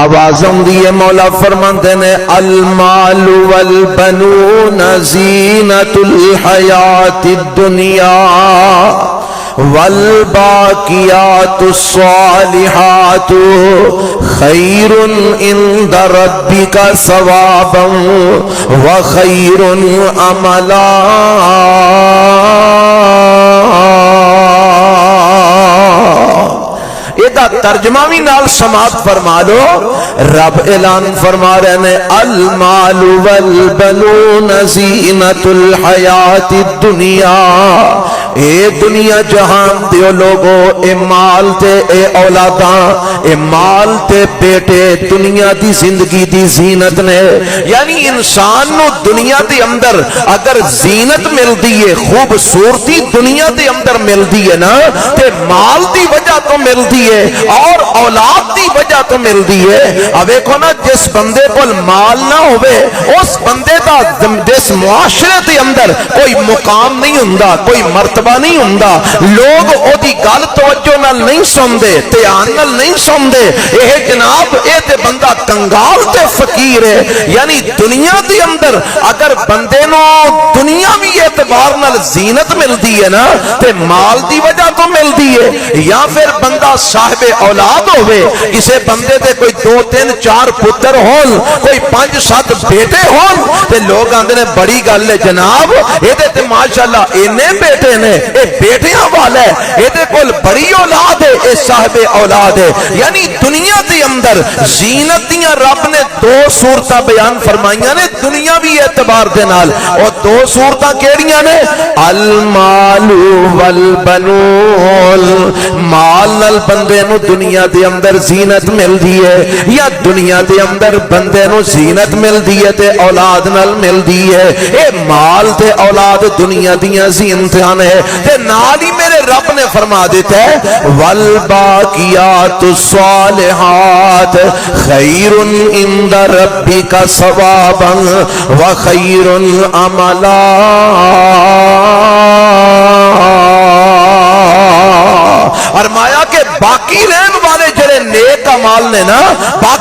آوازم دیے مولا فرماندے نے المال والبنون زینت الحیات الدنیا والباقیات الصالحات خیر عند ربک ثوابا وخیر عملا۔ ترجمہ بھی نال سماعت فرما لو۔ رب اعلان فرما رہے نے المال والبنون زینت الحیات الدنیا، اے دنیا جہان دیو لوگو، اے مال تے اے اولاداں، اے مال تے بیٹے دنیا دی زندگی دی زینت نے۔ یعنی انسان نو دنیا دے اندر اگر زینت مل دیئے، خوبصورتی دنیا دے اندر مل دیئے نا، تے مال دی وجہ تو مل دیئے اور اولاد دی وجہ تو مل دیئے۔ اب ایک ہونا جس بندے کو مال نہ ہوئے، اس بندے دا جس معاشرے دے اندر کوئی مقام نہیں ہوندا، کوئی مرتبہ نہیں ہوندا، لوگ او دی گل توجہ نال نہیں سندے، دھیان نال نہیں سندے۔ اے جناب اے تے بندہ کنگال تے فقیر ہے۔ یعنی دنیا دے اندر اگر بندے نو دنیاوی اعتبار نال زینت ملدی ہے نا، تے مال دی وجہ تو ملدی ہے، یا پھر بندہ صاحب اولاد ہوئے، کسے بندے دے کوئی 2 3 4 پتر ہون، کوئی 5 7 بیٹے ہون، تے لوگ آندے نے بڑی گل ہے جناب، اے تے ماشاءاللہ اینے بیٹے نے، اے بیٹیاں والا ہے، اے تے کول بڑی اولاد ہے، اے صاحب اولاد ہے۔ یعنی دنیا دے اندر زینت دیاں رب نے 2 صورتاں بیان فرمائیاں نے دنیاوی اعتبار دے نال، اور 2 صورتاں کیڑیاں نے؟ المال والبنون، مال نال بندے نو دنیا دے اندر زینت مل دی ہے، یا دنیا دے اندر بندے نو زینت مل دی ہے تے اولاد نال مل دی ہے۔ اے مال تے اولاد دنیا دیاں زینتاں نے، تے نال ہی میرے رب نے فرما دیتا ہے والباقیات الصالحات خیر عند ربک ثوابا وخیر عملا۔ فرمایا کہ باقی رہن والے جڑے نیک اعمال نے نا، باقی